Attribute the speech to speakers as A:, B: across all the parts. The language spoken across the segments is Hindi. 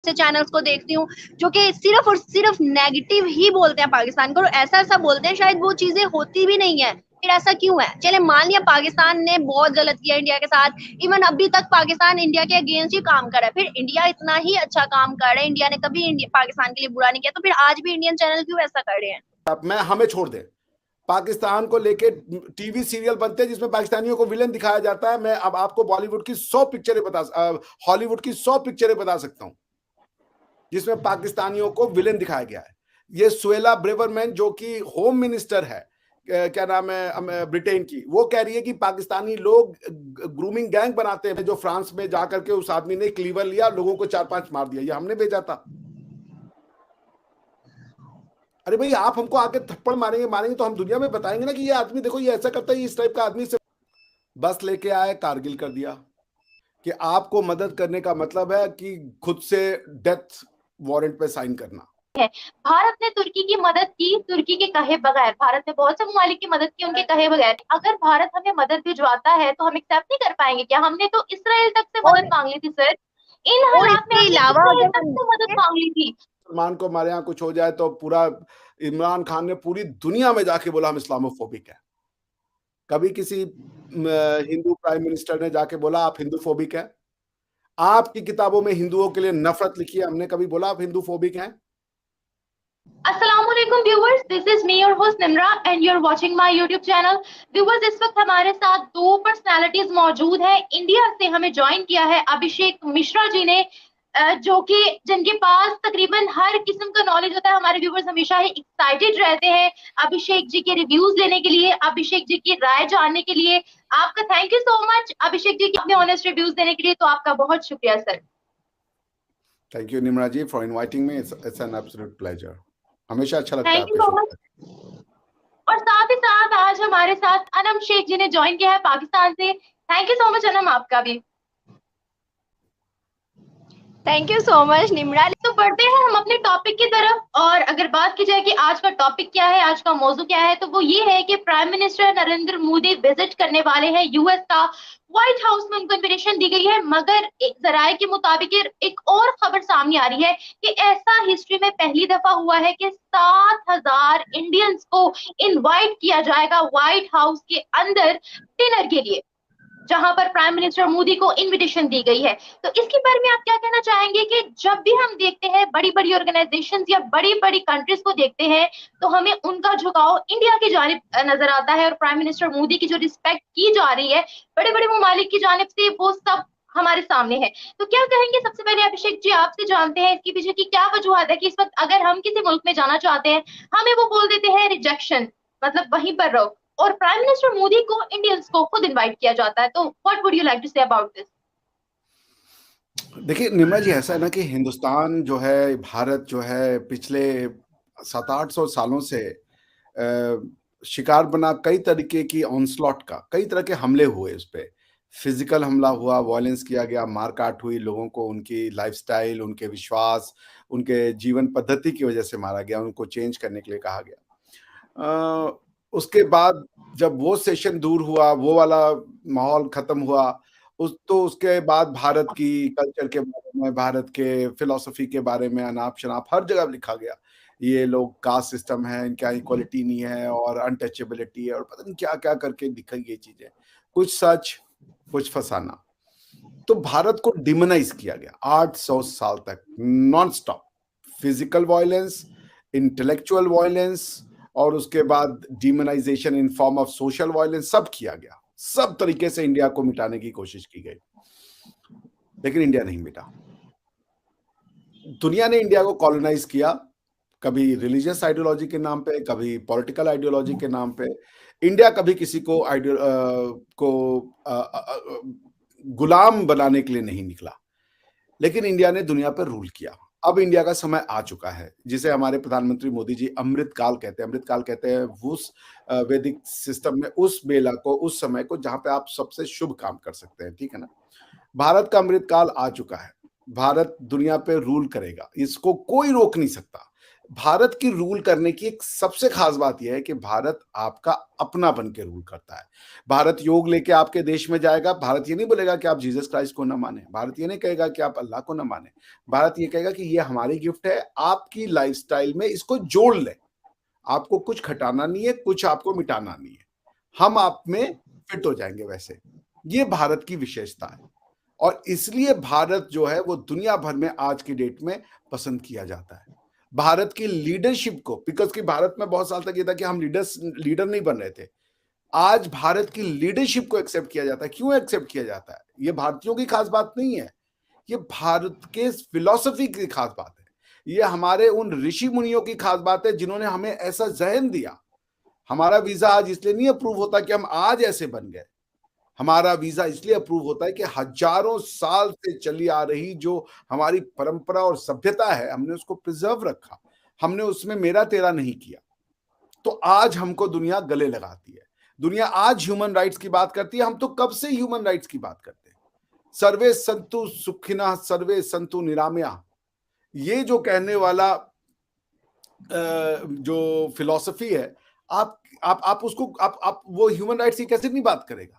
A: से चैनल्स को देखती हूँ जो कि सिर्फ और सिर्फ नेगेटिव ही बोलते हैं पाकिस्तान को, और ऐसा ऐसा बोलते हैं शायद वो चीजें होती भी नहीं है। फिर ऐसा क्यों है? चले मान लिया पाकिस्तान ने बहुत गलत किया इंडिया के साथ, इवन अभी तक पाकिस्तान इंडिया के अगेंस्ट ही काम कर रहा है, फिर इंडिया इतना ही अच्छा काम कर रहा है, इंडिया ने कभी पाकिस्तान के लिए बुरा नहीं किया, तो फिर आज भी इंडियन चैनल क्यों ऐसा कर रहे हैं?
B: अब मैं हमें छोड़ दे, पाकिस्तान को लेके टीवी सीरियल बनते हैं जिसमें पाकिस्तानियों को विलेन दिखाया जाता है। मैं अब आपको बॉलीवुड की 100 पिक्चरें हॉलीवुड की 100 पिक्चरें बता सकता हूं जिसमें पाकिस्तानियों को विलेन दिखाया गया है। ये सुएला ब्रेवरमैन जो कि होम मिनिस्टर है, क्या नाम है, ब्रिटेन की, वो कह रही है कि पाकिस्तानी लोग ग्रूमिंग गैंग बनाते हैं। जो फ्रांस में जाकर के उस आदमी ने क्लीवर लिया, लोगों को 4-5 मार दिया, ये हमने भेजा था। अरे भाई, आप हमको आके थप्पड़ मारेंगे तो हम दुनिया में बताएंगे ना कि ये आदमी देखो ये ऐसा करता है, इस टाइप का आदमी से। बस लेके आए, कारगिल कर दिया। कि आपको मदद करने का मतलब है कि खुद से डेथ वारंट पे साइन करना
C: है। भारत ने तुर्की की मदद की, तुर्की के कहे बगैर। भारत ने बहुत से ममालिक की मदद की उनके कहे बगैर। अगर भारत हमें मदद भिजवाता है तो हम एक्सेप्ट नहीं कर पाएंगे क्या? हमने तो इसराइल तक से मदद मांग ली थी सर, इन
A: और
C: हालात में
A: इसके
C: हमने
A: अलावा
C: इसराइल
A: अगर
C: तक
A: हम
C: से मदद मांग ली थी।
B: सलमान को हमारे यहाँ कुछ हो जाए तो पूरा इमरान खान ने पूरी दुनिया में जाके बोला हम इस्लामोफोबिक है। कभी किसी हिंदू प्राइम मिनिस्टर ने जाके बोला आप हिंदूफोबिक है? आपकी किताबों में हिंदुओं के लिए नफरत लिखी है, हमने कभी बोला आप हिंदूफोबिक हैं?
C: अस्सलामुअलैकुम viewers, this is me your host Nimra and you are watching my YouTube channel. Viewers, इस वक्त हमारे साथ दो पर्सनालिटीज मौजूद हैं। इंडिया से हमें ज्वाइन किया है अभिषेक मिश्रा जी ने, जो कि जिनके पास तकरीबन हर किस्म का नॉलेज होता है। हमारे व्यूवर्स हमेशा ही एक्साइटेड रहते हैं अभिषेक जी के रिव्यूज लेने के लिए, अभिषेक जी की राय जानने के लिए। आपका thank you so much Abhishek ji अपने ऑनेस्ट रिव्यूज देने के लिए, तो आपका बहुत शुक्रिया sir.
B: Thank you Nimra ji for inviting me, it's an absolute pleasure. हमेशा अच्छा लगता है
C: थैंक यू
B: आपके
C: सो
B: शो
C: मच।
B: पर।
C: और साथ ही साथ आज हमारे साथ अनम शेख जी ने ज्वाइन किया है पाकिस्तान से। Thank you so much Anam, आपका भी
A: thank you so much Nimra.
C: तो बढ़ते हैं हम अपने टॉपिक की तरफ। और अगर बात की जाए कि आज का टॉपिक क्या है, आज का मौजू क्या है, तो वो ये है कि prime minister Narendra Modi visit करने वाले हैं यूएस का। व्हाइट हाउस में उनको इन्विटेशन दी गई है, मगर एक जराये के मुताबिक एक और खबर सामने आ रही है कि ऐसा हिस्ट्री में पहली दफा हुआ है कि 7,000 इंडियंस को इनवाइट किया जाएगा व्हाइट हाउस के अंदर डिनर के लिए, जहां पर प्राइम मिनिस्टर मोदी को इनविटेशन दी गई है। तो इसके बारे में आप क्या कहना चाहेंगे कि जब भी हम देखते हैं बड़ी बड़ी ऑर्गेनाइजेशंस या बड़ी बड़ी कंट्रीज को देखते हैं तो हमें उनका झुकाव इंडिया की जानिब नजर आता है, और प्राइम मिनिस्टर मोदी की जो रिस्पेक्ट की जा रही है बड़े बड़े ममालिक की जानिब से, वो सब हमारे सामने है। तो क्या कहेंगे? सबसे पहले अभिषेक जी आपसे जानते हैं इसके पीछे की क्या वजूहत है कि इस वक्त अगर हम किसी मुल्क में जाना चाहते हैं, हमें वो बोल देते हैं रिजेक्शन, मतलब वहीं पर रहो, और प्राइम मिनिस्टर मोदी को इंडियंस को खुद इनवाइट किया जाता है। तो what would you like to say about this?
B: देखिए निम्रा जी, ऐसा है ना कि हिंदुस्तान जो है, भारत जो है, पिछले 700-800 सालों से शिकार बना कई तरीके की ऑनस्लॉट का, कई तरह के हमले हुए उस पे। फिजिकल हमला हुआ, वायलेंस किया गया, मारकाट हुई, लोगों को उनकी लाइफस्टाइल, उनके विश्वास, उनके जीवन पद्धति की वजह से मारा गया, उनको चेंज करने के लिए कहा गया। उसके बाद जब वो सेशन दूर हुआ, वो वाला माहौल खत्म हुआ, उसके बाद भारत की कल्चर के बारे में, भारत के फिलॉसफी के बारे में अनाप शनाप हर जगह लिखा गया। ये लोग कास्ट सिस्टम है, इनका इक्वालिटी नहीं है और अनटचेबिलिटी है और पता नहीं क्या क्या करके दिखाई ये चीजें, कुछ सच कुछ फसाना। तो भारत को डिमोनाइज किया गया 800 साल तक non stop. Physical violence, intellectual violence, और उसके बाद demonetisation in form of social violence, सब किया गया। सब तरीके से इंडिया को मिटाने की कोशिश की गई, लेकिन इंडिया नहीं मिटा। दुनिया ने इंडिया को कॉलोनाइज किया, कभी रिलीजियस आइडियोलॉजी के नाम पे, कभी पॉलिटिकल आइडियोलॉजी के नाम पे। इंडिया कभी किसी को गुलाम बनाने के लिए नहीं निकला, लेकिन इंडिया ने दुनिया पर रूल किया। अब इंडिया का समय आ चुका है, जिसे हमारे प्रधानमंत्री मोदी जी अमृत काल कहते हैं। अमृत काल कहते हैं उस वैदिक सिस्टम में उस बेला को, उस समय को जहां पे आप सबसे शुभ काम कर सकते हैं, ठीक है ना। भारत का अमृत काल आ चुका है। भारत दुनिया पे रूल करेगा, इसको कोई रोक नहीं सकता। भारत की रूल करने की एक सबसे खास बात यह है कि भारत आपका अपना बन के रूल करता है। भारत योग लेके आपके देश में जाएगा, भारत ये नहीं बोलेगा कि आप जीसस क्राइस्ट को ना माने, भारत ये नहीं कहेगा कि आप अल्लाह को ना माने, भारत ये कहेगा कि ये हमारी गिफ्ट है, आपकी लाइफस्टाइल में इसको जोड़ लें। आपको कुछ घटाना नहीं है, कुछ आपको मिटाना नहीं है, हम आप में फिट हो जाएंगे वैसे। ये भारत की विशेषता है और इसलिए भारत जो है वो दुनिया भर में आज की डेट में पसंद किया जाता है। भारत की लीडरशिप को, बिकॉज कि भारत में बहुत साल तक ये था कि हम लीडर नहीं बन रहे थे। आज भारत की लीडरशिप को एक्सेप्ट किया जाता है। क्यों एक्सेप्ट किया जाता है? ये भारतीयों की खास बात नहीं है, ये भारत के फिलॉसफी की खास बात है। ये हमारे उन ऋषि मुनियों की खास बात है जिन्होंने हमें ऐसा जहन दिया। हमारा वीजा आज इसलिए नहीं अप्रूव होता कि हम आज ऐसे बन गए, हमारा वीजा इसलिए अप्रूव होता है कि हजारों साल से चली आ रही जो हमारी परंपरा और सभ्यता है, हमने उसको प्रिजर्व रखा, हमने उसमें मेरा तेरा नहीं किया। तो आज हमको दुनिया गले लगाती है, दुनिया आज ह्यूमन राइट्स की बात करती है। हम तो कब से ह्यूमन राइट्स की बात करते हैं। सर्वे संतु सुखिनः सर्वे संतु निरामया, ये जो कहने वाला जो फिलॉसफी है, आप उसको आप वो ह्यूमन राइट्स की कैसे नहीं बात करेगा?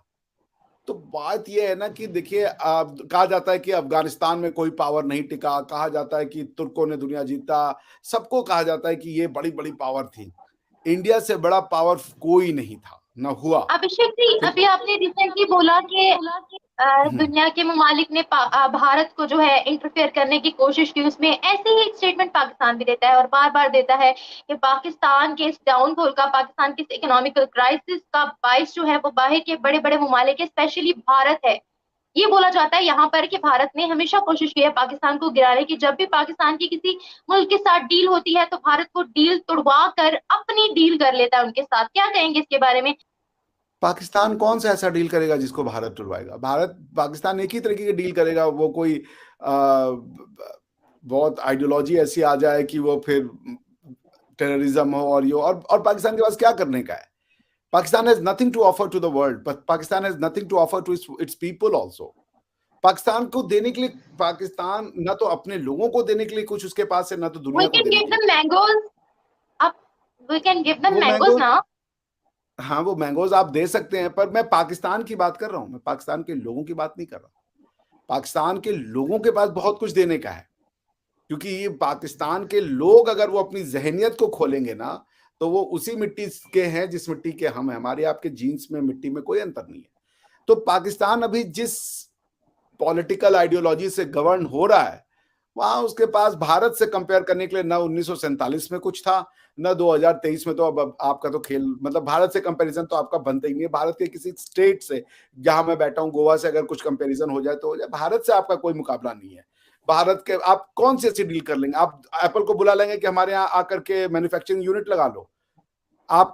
B: तो बात यह है ना कि देखिए, कहा जाता है कि अफगानिस्तान में कोई पावर नहीं टिका, कहा जाता है कि तुर्कों ने दुनिया जीता, सबको कहा जाता है कि ये बड़ी बड़ी पावर थी। इंडिया से बड़ा पावर कोई नहीं था, ना हुआ।
C: अभिषेक जी, अभी आपने रिसेंटली बोला कि दुनिया के ममालिक ने भारत को जो है इंटरफेयर करने की कोशिश की, उसमें ऐसे ही एक स्टेटमेंट पाकिस्तान भी देता है और बार बार देता है कि पाकिस्तान के इस डाउनफॉल का, पाकिस्तान के इस इकोनॉमिकल क्राइसिस का बाइस जो है वो बाहर के बड़े बड़े ममालिक, स्पेशली भारत है। ये बोला जाता है यहाँ पर कि भारत ने हमेशा कोशिश की है पाकिस्तान को गिराने की। जब भी पाकिस्तान की किसी मुल्क के साथ डील होती है तो भारत को डील तोड़वा कर अपनी डील कर लेता है उनके साथ। क्या कहेंगे इसके बारे में?
B: पाकिस्तान कौन सा ऐसा डील करेगा जिसको भारत तुड़वाएगा? पाकिस्तान एक ही तरीके की डील करेगा, वो कोई बहुत आइडियोलॉजी ऐसी आ जाए कि वो फिर टेररिज्म हो और ये और पाकिस्तान के पास क्या करने का है? Pakistan has nothing to offer to the world, but Pakistan has nothing to offer to its people also. Pakistan को देने के लिए, पाकिस्तान ना तो अपने लोगों को देने के लिए कुछ उसके पास है, ना तो दुनिया को देने के लिए। हाँ, वो मैंगोज आप दे सकते हैं, पर मैं पाकिस्तान की बात कर रहा हूँ, मैं पाकिस्तान के लोगों की बात नहीं कर रहा। पाकिस्तान के लोगों के पास बहुत कुछ देने का है, क्योंकि ये पाकिस्तान के लोग अगर वो अपनी जहनियत को खोलेंगे ना, तो वो उसी मिट्टी के हैं जिस मिट्टी के हम हैं। हमारे आपके जीन्स में, मिट्टी में कोई अंतर नहीं है। तो पाकिस्तान अभी जिस पॉलिटिकल आइडियोलॉजी से गवर्न हो रहा है, वहां उसके पास भारत से कंपेयर करने के लिए ना 1947 में कुछ था, ना 2023 में। तो अब आपका तो खेल, मतलब भारत से कंपैरिजन तो आपका बनता ही नहीं है। भारत के किसी स्टेट से, जहां मैं बैठा हूं गोवा से, अगर कुछ कंपैरिजन हो जाए तो हो जाए। भारत से आपका कोई मुकाबला नहीं है। भारत के आप कौन सी ऐसी डील कर लेंगे? आप एप्पल को बुला लेंगे कि हमारे यहाँ आकर के मैन्युफैक्चरिंग यूनिट लगा लो, आप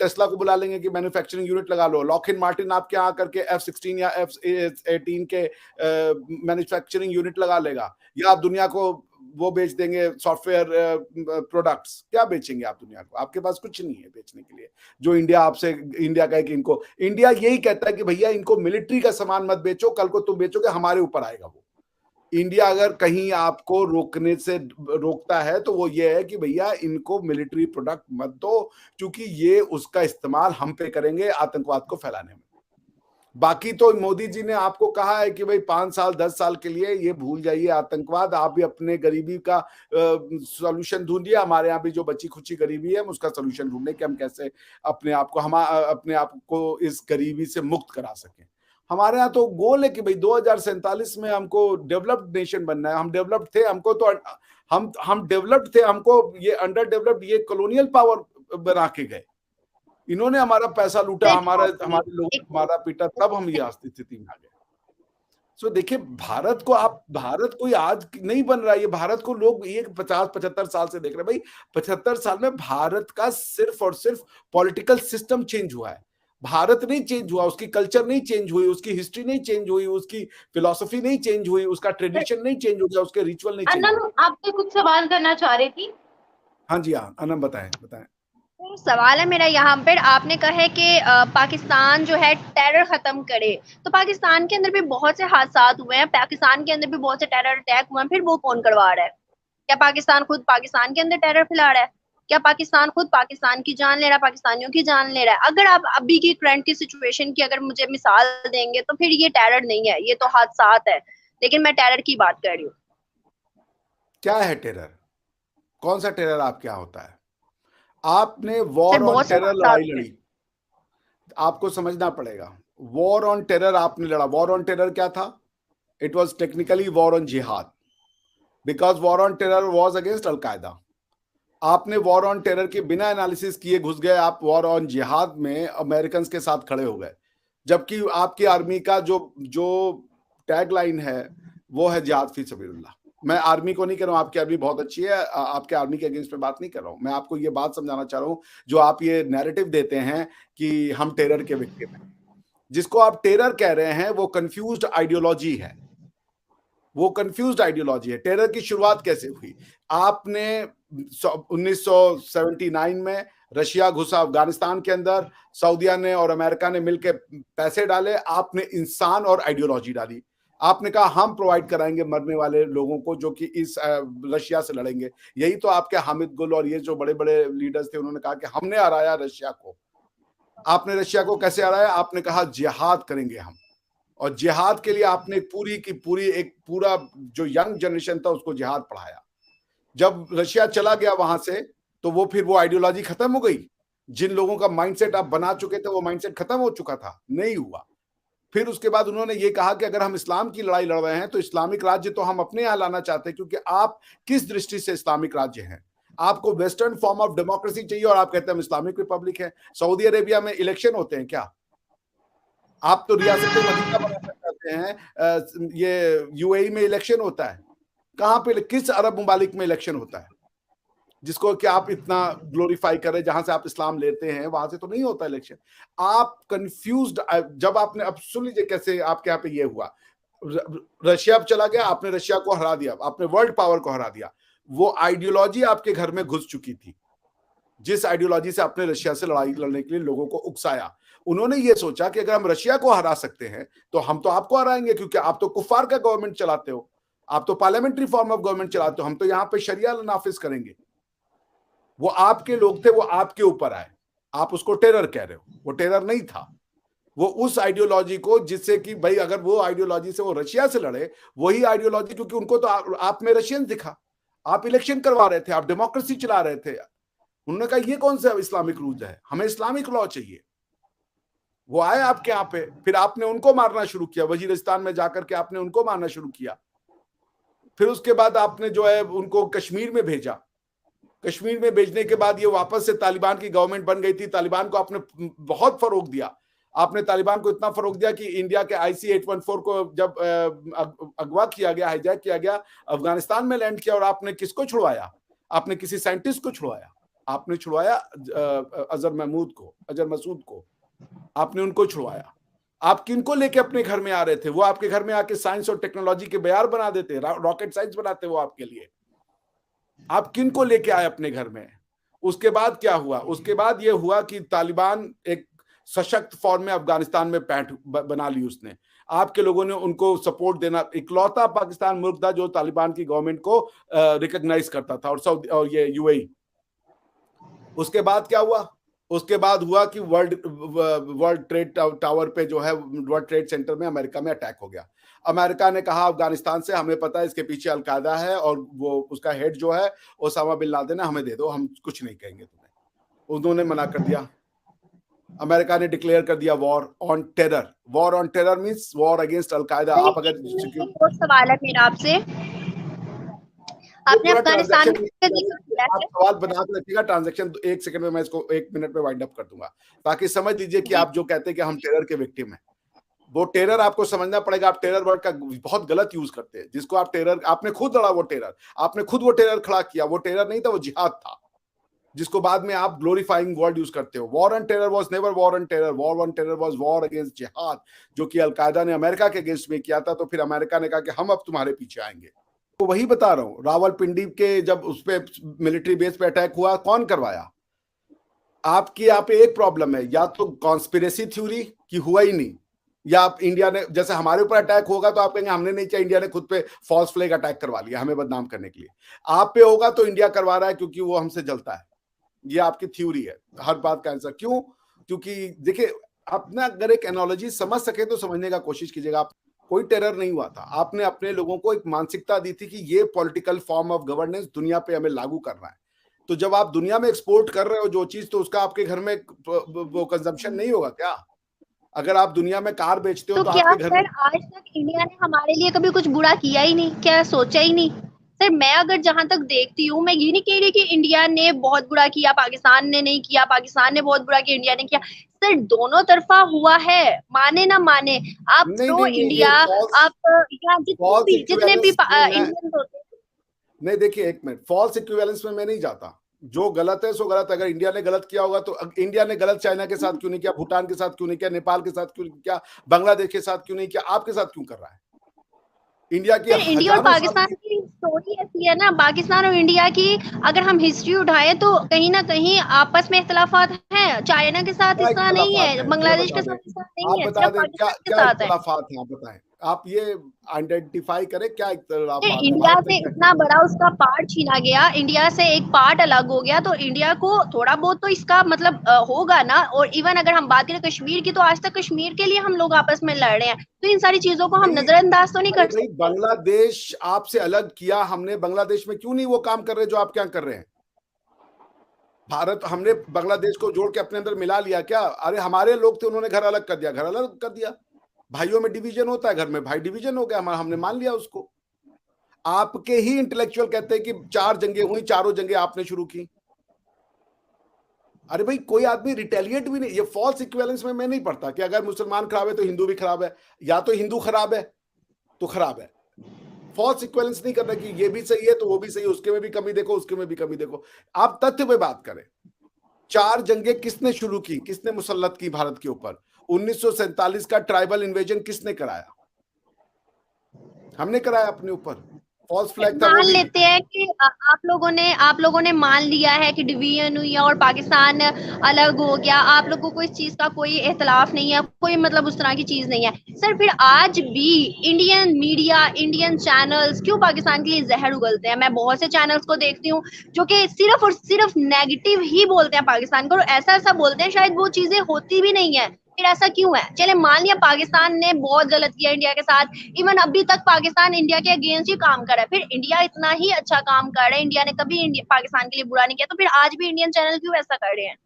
B: टेस्ला को बुला लेंगे कि मैन्युफैक्चरिंग यूनिट लगा लो, लॉकहीड मार्टिन आपके यहाँ आकर के F-16 या F-18 के मैन्युफैक्चरिंग यूनिट लगा लेगा, या आप दुनिया को वो बेच देंगे सॉफ्टवेयर प्रोडक्ट्स? क्या बेचेंगे आप दुनिया को? आपके पास कुछ नहीं है बेचने के लिए। जो इंडिया आपसे, इंडिया का है कि इनको, इंडिया यही कहता है कि भैया इनको मिलिट्री का सामान मत बेचो, कल को तुम बेचोगे हमारे ऊपर आएगा वो। इंडिया अगर कहीं आपको रोकने से रोकता है तो वो ये है कि भैया इनको मिलिट्री प्रोडक्ट मत दो, क्योंकि ये उसका इस्तेमाल हम पे करेंगे आतंकवाद को फैलाने में। बाकी तो मोदी जी ने आपको कहा है कि भाई 5 साल 10 साल के लिए ये भूल जाइए आतंकवाद, आप भी अपने गरीबी का सॉल्यूशन ढूंढिए। हमारे यहाँ भी जो बची खुची गरीबी है उसका सॉल्यूशन ढूंढे कि हम कैसे अपने आप को इस गरीबी से मुक्त करा सकें। हमारे यहाँ तो गोल है कि भाई 2047 में हमको डेवलप्ड नेशन बनना है। हम डेवलप्ड थे, हमको तो हम डेवलप्ड थे, हमको ये अंडर डेवलप्ड, ये कॉलोनियल पावर बना के गए। इन्होंने हमारा पैसा लूटा, हमारे लोगों ने हमारा पीटा, तब हम ये स्थिति में आ गए। सो देखिए, भारत कोई आज नहीं बन रहा है। ये भारत को लोग ये 50-75 साल से देख रहे हैं। भाई 75 साल में भारत का सिर्फ और सिर्फ पॉलिटिकल सिस्टम चेंज हुआ है, भारत नहीं चेंज हुआ, उसकी कल्चर नहीं चेंज हुई, उसकी हिस्ट्री नहीं चेंज हुई, उसकी फिलॉसफी नहीं चेंज हुई, उसका ट्रेडिशन नहीं चेंज हो गया, उसके रिचुअल नहीं चेंज हुए।
C: आपसे कुछ सवाल करना चाह रही थी।
B: हाँ जी, हाँ अनम, बताएं।
A: तो सवाल है मेरा यहाँ पर, आपने कहा है कि पाकिस्तान जो है टेरर खत्म करे, तो पाकिस्तान के अंदर भी बहुत से हादसात हुए हैं, पाकिस्तान के अंदर भी बहुत से टेरर अटैक हुए हैं, फिर वो कौन करवा रहा है? क्या पाकिस्तान खुद पाकिस्तान के अंदर टेरर फैला रहा है? क्या पाकिस्तान खुद पाकिस्तान की जान ले रहा है, पाकिस्तानियों की जान ले रहा है? अगर आप अभी की करंट की सिचुएशन की अगर मुझे मिसाल देंगे तो फिर ये टेरर नहीं है, ये तो हादसात है। लेकिन मैं टेरर की बात कर रही हूँ।
B: क्या है टेरर? कौन सा टेरर आपके यहाँ होता है? आपने वॉर ऑन
A: बहुत से
B: टेरर लड़ाई
A: हादसात
B: लड़ी, आपको समझना पड़ेगा। वॉर ऑन टेरर आपने लड़ा। वॉर ऑन टेरर क्या था? It was technically war on jihad, because war on terror was against al Qaeda. आपने वॉर ऑन टेरर के बिना एनालिसिस किए घुस गए, आप वॉर ऑन जिहाद में अमेरिकन के साथ खड़े हो गए, जबकि आपकी आर्मी का जो टैगलाइन है वो है जिहाद फी सबीलिल्लाह। मैं आर्मी को नहीं कह रहा हूं, आपकी आर्मी बहुत अच्छी है, आपके आर्मी के अगेंस्ट में बात नहीं कर रहा हूं। मैं आपको ये बात समझाना चाह रहा हूं, जो आप ये नैरेटिव देते हैं कि हम टेरर के विक्टिम हैं, जिसको आप टेरर कह रहे हैं वो कंफ्यूज्ड आइडियोलॉजी है। वो कंफ्यूज्ड आइडियोलॉजी है। टेरर की शुरुआत कैसे हुई? आपने 1979 में रशिया घुसा अफगानिस्तान के अंदर, सऊदिया ने और अमेरिका ने मिलकर पैसे डाले, आपने इंसान और आइडियोलॉजी डाली। आपने कहा हम प्रोवाइड कराएंगे मरने वाले लोगों को जो कि इस रशिया से लड़ेंगे। यही तो आपके हामिद गुल और ये जो बड़े बड़े लीडर्स थे, उन्होंने कहा कि हमने हराया रशिया को। आपने रशिया को कैसे हराया? आपने कहा जिहाद करेंगे हम, और जिहाद के लिए आपने पूरी की पूरी एक पूरा जो यंग जनरेशन था उसको जिहाद पढ़ाया। जब रशिया चला गया वहां से, तो वो फिर वो आइडियोलॉजी खत्म हो गई। जिन लोगों का माइंडसेट आप बना चुके थे वो माइंडसेट खत्म हो चुका था, नहीं हुआ। फिर उसके बाद उन्होंने ये कहा कि अगर हम इस्लाम की लड़ाई लड़ रहे हैं तो इस्लामिक राज्य तो हम अपने यहां लाना चाहते हैं, क्योंकि आप किस दृष्टि से इस्लामिक राज्य हैं? आपको वेस्टर्न फॉर्म ऑफ डेमोक्रेसी चाहिए और आप कहते हैं हम इस्लामिक रिपब्लिक है। सऊदी अरेबिया में इलेक्शन होते हैं क्या? आप तो रियासत मदीना बनाना चाहते हैं, ये यूएई में इलेक्शन होता है। कहां पे, किस अरब मुमालिक में इलेक्शन होता है जिसको कि आप इतना ग्लोरीफाई करें? जहां से आप इस्लाम लेते हैं वहां से तो नहीं होता इलेक्शन। आप कंफ्यूज्ड। जब आपने, अब सुन लीजिए कैसे आपके यहाँ पे ये हुआ। रशिया चला गया, आपने रशिया को हरा दिया, आपने वर्ल्ड पावर को हरा दिया। वो आइडियोलॉजी आपके घर में घुस चुकी थी, जिस आइडियोलॉजी से आपने रशिया से लड़ाई लड़ने के लिए लोगों को उकसाया। उन्होंने ये सोचा कि अगर हम रशिया को हरा सकते हैं तो हम तो आपको हराएंगे, क्योंकि आप तो कुफार का गवर्नमेंट चलाते हो, आप तो पार्लियामेंट्री फॉर्म ऑफ गवर्नमेंट चलाते हो, हम तो यहाँ पे शरिया नाफिज करेंगे। वो आपके लोग थे, वो आपके ऊपर आए, आप उसको टेरर कह रहे हो। वो टेरर नहीं था, वो उस आइडियोलॉजी को, जिससे कि भाई अगर वो आइडियोलॉजी से वो रशिया से लड़े, वही आइडियोलॉजी, क्योंकि उनको तो आप में रशियन दिखा, आप इलेक्शन करवा रहे थे, आप डेमोक्रेसी चला रहे थे। उन्होंने कहा ये कौन सा इस्लामिक रूल है, हमें इस्लामिक लॉ चाहिए। वो आए आपके यहाँ पे, फिर आपने उनको मारना शुरू किया, वजीरिस्तान में जाकर के आपने उनको मारना शुरू किया। फिर उसके बाद आपने जो है उनको कश्मीर में भेजा। कश्मीर में भेजने के बाद ये वापस से तालिबान की गवर्नमेंट बन गई थी। तालिबान को आपने बहुत फरोग दिया। आपने तालिबान को इतना फरोग दिया कि इंडिया के IC-814 को जब अगवा किया गया, हाईजैक किया गया, अफगानिस्तान में लैंड किया, और आपने किसको छुड़वाया? आपने किसी साइंटिस्ट को छुड़वाया। आपने छुड़वाया अजहर मसूद को, आपने उनको छुड़वाया। आप किनको लेके अपने घर में आ रहे थे? वो आपके घर में आके साइंस और टेक्नोलॉजी के बयार बना देते, रॉकेट साइंस बनाते वो आपके लिए। आप किनको लेके आए अपने घर में? उसके बाद क्या हुआ? उसके बाद ये हुआ कि तालिबान एक सशक्त फॉर्म में अफगानिस्तान में पैठ बना ली उसने। आपके लोगों ने उनको सपोर्ट देना, इकलौता पाकिस्तान मुल्क था जो तालिबान की गवर्नमेंट को रिकॉग्नाइज करता था, और ये यूएई। उसके बाद क्या हुआ? उसके बाद हुआ कि वर्ल्ड ट्रेड टावर पे जो है, वर्ल्ड ट्रेड सेंटर में अमेरिका में अटैक हो गया। अमेरिका ने कहा अफगानिस्तान से, हमें पता है इसके पीछे अलकायदा है और वो उसका हेड जो है ओसामा बिन लादेन है, हमें दे दो, हम कुछ नहीं कहेंगे तुम्हें। उन्होंने मना कर दिया। अमेरिका ने डिक्लेयर कर दिया war on terror. War on terror means war against al Qaeda. आप अगर
A: सवाल है मेरा आपसे, आपने अफगानिस्तान
B: आप सवाल बना के रखिएगा, ट्रांजैक्शन 1 सेकंड में मैं इसको 1 मिनट में वाइंड अप कर दूंगा, ताकि समझ लीजिए कि आप जो कहते हैं कि हम टेरर के विक्टिम हैं, वो टेरर आपको समझना पड़ेगा। आप टेरर वर्ड का बहुत गलत यूज करते हैं। जिसको आप टेरर, आपने खुद लड़ा वो टेरर, आपने खुद वो टेरर खड़ा किया। वो टेरर नहीं था, वो जिहाद था, जिसको बाद में आप ग्लोरीफाइंग वर्ड यूज करते हो। War on terror was never war on terror. War on terror was war against जिहाद, जो कि अलकायदा ने अमेरिका के अगेंस्ट में किया था। तो फिर अमेरिका ने कहा कि हम अब तुम्हारे पीछे आएंगे। तो वही बता रहा हूं, रावलपिंडी के जब उस पे मिलिट्री बेस पे अटैक हुआ, कौन करवाया? आपकी यहाँ पे एक प्रॉब्लम है, या तो कॉन्स्पिरेसी थ्योरी कि हुआ ही नहीं, या आप इंडिया ने, जैसे हमारे ऊपर अटैक होगा तो आप कहेंगे हमने नहीं किया, इंडिया ने खुद पे फॉल्स फ्लैग अटैक करवा लिया हमें बदनाम करने के लिए। आप पे होगा तो इंडिया करवा रहा है क्योंकि वो हमसे जलता है। ये आपकी थ्योरी है हर बात का आंसर। क्यों? क्योंकि देखिए, आप ना अगर एक एनालॉजी समझ सके तो समझने का कोशिश कीजिएगा। आप, कोई टेरर नहीं हुआ था, आपने अपने लोगों को एक मानसिकता दी थी कि ये पॉलिटिकल फॉर्म ऑफ गवर्नेंस दुनिया पे हमें लागू करना है। तो जब आप दुनिया में एक्सपोर्ट कर रहे हो जो चीज, तो उसका आपके घर में वो कंजम्पशन नहीं होगा क्या? अगर आप दुनिया में कार बेचते हो
A: तो
B: तो
A: क्या
B: आपके घर में,
A: सर आज तक इंडिया ने हमारे लिए कभी कुछ बुरा किया ही नहीं, क्या सोचा ही नहीं? सर मैं अगर जहां तक देखती हूँ, मैं ये नहीं कह रही कि इंडिया ने बहुत बुरा किया, पाकिस्तान ने नहीं किया, पाकिस्तान ने बहुत बुरा किया, इंडिया ने किया। सर दोनों तरफा हुआ है, माने ना माने। आप
B: नहीं
A: प्रो
B: नहीं नहीं,
A: इंडिया,
B: ये
A: आप या
B: फॉल्स
A: जितने भी
B: इक्विवेलेंस में मैं
A: इंडियन होते हैं।
B: नहीं, देखिए एक मिनट, फॉल्स इक्विवेलेंस में मैं नहीं जाता। जो गलत है सो गलत है। अगर इंडिया ने गलत किया होगा तो इंडिया ने गलत चाइना के साथ क्यों नहीं किया, भूटान के साथ क्यों नहीं किया, नेपाल के साथ क्यों नहीं किया, बांग्लादेश के साथ क्यों नहीं किया, आपके साथ क्यों कर रहा है? इंडिया की
A: फिर इंडिया और
B: हजारों साल
A: पाकिस्तान
B: की,
A: की स्टोरी ऐसी है ना, पाकिस्तान और इंडिया की अगर हम हिस्ट्री उठाएं तो कहीं ना कहीं आपस में इख्तलाफात हैं। चाइना के साथ
B: क्या
A: इसका नहीं
B: इख्तलाफात
A: है,
B: है चलो
A: बांग्लादेश
B: बता
A: के
B: दें।
A: साथ इसका नहीं
B: आप
A: है,
B: बता
A: सिर्फ
B: दें क्या
A: पाकिस्तान के
B: क्या
A: साथ है।
B: इख्तलाफात हैं, आप बताएं। आप ये आइडेंटिफाई करें क्या
A: फिर
B: इख्तलाफात है
A: इंडिया
B: भारत में,
A: से
B: क्या क्या?
A: इतना बड़ा उसका पार्ट छीना गया, इंडिया से एक पार्ट अलग हो गया, तो इंडिया को थोड़ा बहुत तो इसका मतलब होगा ना। और इवन अगर हम बात करें कश्मीर की, तो आज तक कश्मीर के लिए हम लोग आपस में लड़ रहे हैं, तो इन सारी चीजों को हम
B: भाई,
A: नजरअंदाज तो नहीं
B: अरे
A: कर
B: भाई,
A: सकते।
B: बांग्लादेश आपसे अलग किया हमने, बांग्लादेश में क्यों नहीं वो काम कर रहे जो आप क्या कर रहे हैं? भारत, हमने बांग्लादेश को जोड़ के अपने अंदर मिला लिया क्या? अरे हमारे लोग थे, उन्होंने घर अलग कर दिया, घर अलग कर दिया। भाइयों में डिवीजन होता है, घर में भाई डिवीजन हो गया, हमने मान लिया उसको। आपके ही इंटेलेक्चुअल कहते हैं कि 4 जंगें हुई, चारों जंगें आपने शुरू की। अरे भाई, कोई आदमी रिटेलिएट भी नहीं। ये फॉल्स इक्विवेलेंस में मैं नहीं पढ़ता कि अगर मुसलमान खराब है तो हिंदू भी खराब है, या तो हिंदू खराब है तो खराब है। फॉल्स इक्विवेलेंस नहीं करना कि ये भी सही है तो वो भी सही है, उसके में भी कमी देखो, उसके में भी कमी देखो। आप तथ्य पे बात करें। 4 जंगें किसने शुरू की, किसने मुसल्लत की भारत के ऊपर? 1947 का ट्राइबल इन्वेजन किसने कराया? हमने कराया अपने ऊपर। फॉल्स फ्लैग था वो
A: मान
B: भी।
A: लेते हैं कि आप लोगों ने मान लिया है कि डिवीजन हुई है और पाकिस्तान अलग हो गया, आप लोगों को इस चीज का कोई इख्तलाफ नहीं है, कोई मतलब उस तरह की चीज नहीं है। सर फिर आज भी इंडियन मीडिया, इंडियन चैनल्स क्यों पाकिस्तान के लिए जहर उगलते हैं? मैं बहुत से चैनल्स को देखती हूँ जो कि सिर्फ और सिर्फ नेगेटिव ही बोलते हैं पाकिस्तान को, और ऐसा ऐसा बोलते हैं शायद वो चीजें होती भी नहीं है। फिर ऐसा क्यों है? चले मान लिया पाकिस्तान ने बहुत गलत किया इंडिया के साथ, इवन अभी तक पाकिस्तान इंडिया के अगेंस्ट ही काम कर रहा है, फिर इंडिया इतना ही अच्छा काम कर रहा है, इंडिया ने कभी पाकिस्तान के लिए बुरा नहीं किया, तो फिर आज भी इंडियन चैनल क्यों ऐसा कर रहे हैं?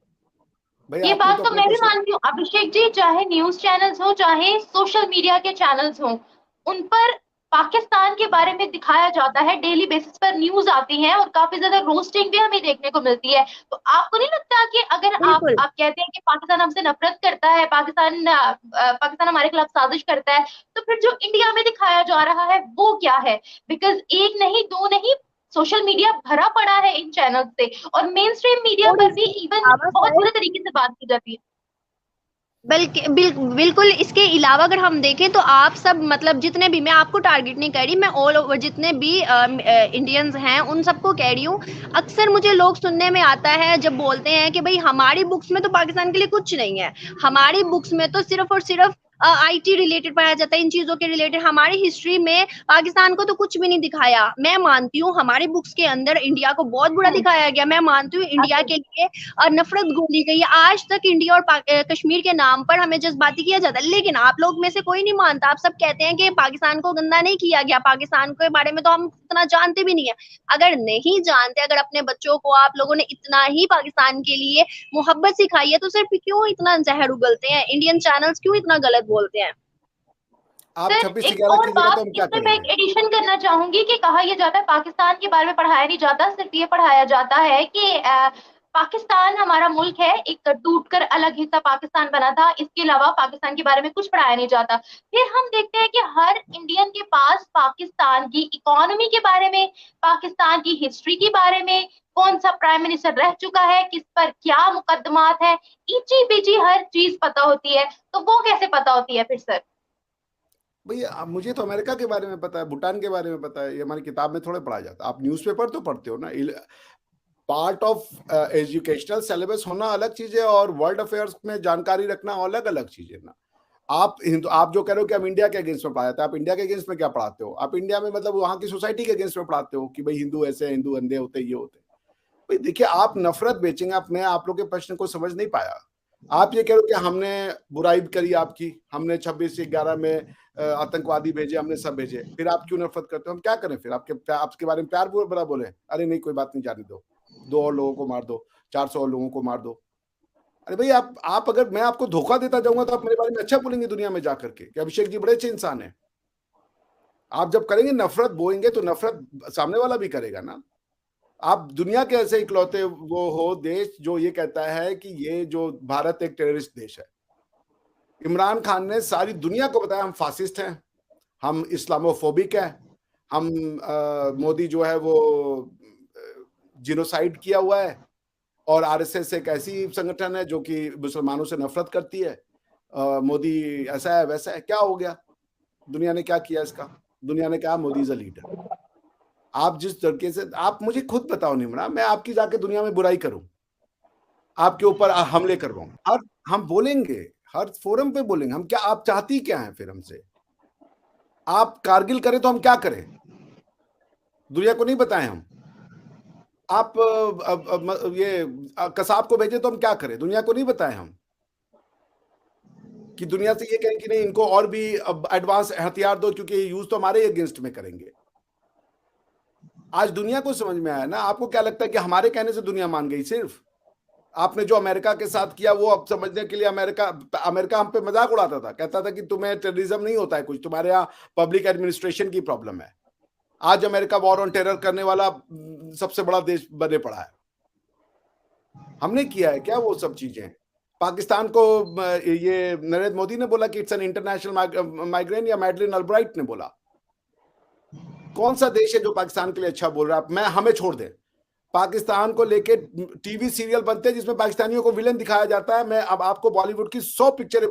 B: भाई
C: ये
B: आपने
C: बात
B: तो
C: तो
B: अपने
C: मैं भी
B: क्वेश्चन,
C: मानती हूँ अभिषेक जी, चाहे न्यूज चैनल्स हो चाहे सोशल मीडिया के चैनल्स हो, उन पर पाकिस्तान के बारे में दिखाया जाता है, डेली बेसिस पर न्यूज आती है और काफी ज्यादा रोस्टिंग भी हमें देखने को मिलती है। तो आपको नहीं लगता कि अगर
A: बिल्कुल।
C: आप कहते हैं कि पाकिस्तान हमसे नफरत करता है, पाकिस्तान हमारे खिलाफ साजिश करता है, तो फिर जो इंडिया में दिखाया जा रहा है वो क्या है? बिकॉज एक नहीं दो नहीं, सोशल मीडिया भरा पड़ा है इन चैनल से, और मेन स्ट्रीम मीडिया
A: और
C: पर भी
A: इसके
C: इवन
A: अलावा
C: बहुत
A: सर,
C: बुरे तरीके से बात की जाती है।
A: बिल्कुल इसके अलावा अगर हम देखें तो आप सब मतलब जितने भी, मैं आपको टारगेट नहीं कर रही, मैं ऑल ओवर जितने भी इंडियंस हैं उन सबको कह रही हूँ। अक्सर मुझे लोग सुनने में आता है जब बोलते हैं कि भाई हमारी बुक्स में तो पाकिस्तान के लिए कुछ नहीं है, हमारी बुक्स में तो सिर्फ और सिर्फ आईटी रिलेटेड पढ़ाया जाता है, इन चीजों के रिलेटेड, हमारी हिस्ट्री में पाकिस्तान को तो कुछ भी नहीं दिखाया। मैं मानती हूँ हमारी बुक्स के अंदर इंडिया को बहुत बुरा दिखाया गया, मैं मानती हूँ इंडिया के लिए नफरत गोली गई है। आज तक इंडिया और कश्मीर के नाम पर हमें जज्बाती किया जाता है, लेकिन आप लोग में से कोई नहीं मानता। आप सब कहते हैं कि पाकिस्तान को गंदा नहीं किया गया, पाकिस्तान के बारे में तो हम इतना जानते भी नहीं है। अगर नहीं जानते, अगर अपने बच्चों को आप लोगों ने इतना ही पाकिस्तान के लिए मोहब्बत सिखाई है, तो सिर्फ क्यों इतना जहर उगलते हैं? इंडियन चैनल्स क्यों इतना गलत बोलते हैं?
B: आप
C: सर
B: 26/11
C: एक और
B: कीजिएगा तो
C: बात
B: हम क्या
C: इसमें मैं
B: करेंगे?
C: एक एडिशन करना चाहूंगी कि कहा यह जाता है पाकिस्तान के बारे में पढ़ाया नहीं जाता, सिर्फ ये पढ़ाया जाता है कि पाकिस्तान हमारा मुल्क है, एक टूटकर अलग हिस्सा पाकिस्तान बना था, इसके अलावा पाकिस्तान के बारे में कुछ पढ़ाया नहीं जाता। फिर हम देखते हैं कि हर इंडियन के पास पाकिस्तान की इकोनॉमी के बारे में, पाकिस्तान की हिस्ट्री के बारे में, कौन सा प्राइम मिनिस्टर रह चुका है, किस पर क्या मुकदमात है, इची बिची हर चीज पता होती है। तो वो कैसे पता होती है फिर सर?
B: भैया मुझे तो अमेरिका के बारे में पता है, भूटान के बारे में पता है, ये हमारी किताब में थोड़े पढ़ा जाता है। आप न्यूज़पेपर तो पढ़ते हो ना। पार्ट ऑफ एजुकेशनल सिलेबस होना अलग चीज है और वर्ल्ड अफेयर्स में जानकारी रखना अलग अलग चीज है ना। आप जो कह रहे हो कि हम इंडिया के अगेंस्ट में पढ़ाते हैं, आप इंडिया के अगेंस्ट में क्या पढ़ाते हो? आप इंडिया में मतलब वहां की सोसाइटी के अगेंस्ट में पढ़ाते हो कि भाई हिंदू ऐसे, हिंदू अंधे होते, ये होते। भाई देखिए, आप नफरत बेचेंगे। मैं आप लोग के प्रश्न को समझ नहीं पाया। आप ये कह रहे हो कि हमने बुराई करी आपकी, हमने 26/11 में आतंकवादी भेजे, हमने सब भेजे, फिर आप क्यों नफरत करते हो? हम क्या करें फिर? आपके बारे में प्यार बुरा बोले? अरे नहीं, कोई बात नहीं, जाने दो, 2 और लोगों को मार दो, 400 और लोगों को मार दो। अरे भाई, आप अगर मैं आपको धोखा देता जाऊंगा तो आप मेरे बारे में अच्छा बोलेंगे दुनिया में जाकर के कि अभिषेक जी बड़े अच्छे इंसान है। आप जब करेंगे नफरत बोएंगे तो नफरत सामने वाला भी करेगा ना। आप दुनिया के ऐसे इकलौते वो हो देश जो ये कहता है कि ये जो भारत एक टेररिस्ट देश है। इमरान खान ने सारी दुनिया को बताया हम फासिस्ट हैं, हम इस्लामोफोबिक हैं, हम मोदी जो है वो जिनोसाइड किया हुआ है, और आरएसएस एक ऐसी संगठन है जो कि मुसलमानों से नफरत करती है। मोदी ऐसा है वैसा है। क्या हो गया? दुनिया ने क्या किया इसका? दुनिया ने कहा मोदी इज अ लीडर। आप जिस तरीके से, आप मुझे खुद बताओ निमरा, मैं आपकी जाके दुनिया में बुराई करूं, आपके ऊपर हमले करवाऊं? हर हम बोलेंगे, हर फोरम पे बोलेंगे हम। क्या आप चाहती क्या है फिर हमसे? आप कारगिल करें तो हम क्या करें? दुनिया को नहीं बताएं हम। आप ये कसाब को भेजे तो हम क्या करें? दुनिया को नहीं बताएं हम कि दुनिया से ये कहें कि नहीं, इनको और भी एडवांस हथियार दो क्योंकि यूज तो हमारे अगेंस्ट में करेंगे। आज दुनिया को समझ में आया ना। आपको क्या लगता है कि हमारे कहने से दुनिया मान गई? सिर्फ आपने जो अमेरिका के साथ किया वो अब समझने के लिए अमेरिका हम पे मजाक उड़ाता था, कहता था कि तुम्हें टेररिज्म नहीं होता है कुछ, तुम्हारे यहाँ पब्लिक एडमिनिस्ट्रेशन की प्रॉब्लम है। आज अमेरिका वॉर ऑन टेरर करने वाला सबसे बड़ा देश बने पड़ा है। हमने किया है क्या वो सब चीजें? पाकिस्तान को ये नरेंद्र मोदी ने बोला कि इट्स एन इंटरनेशनल माइग्रेन, या मैडलिन अल्ब्राइट ने बोला? कौन सा देश है जो पाकिस्तान के लिए अच्छा बोल रहा है? मैं हमें छोड़ दे, पाकिस्तान को लेके टीवी सीरियल बनते हैं जिसमें पाकिस्तानियों को विलेन दिखाया जाता है। मैं अब आपको बॉलीवुड की 100 पिक्चरें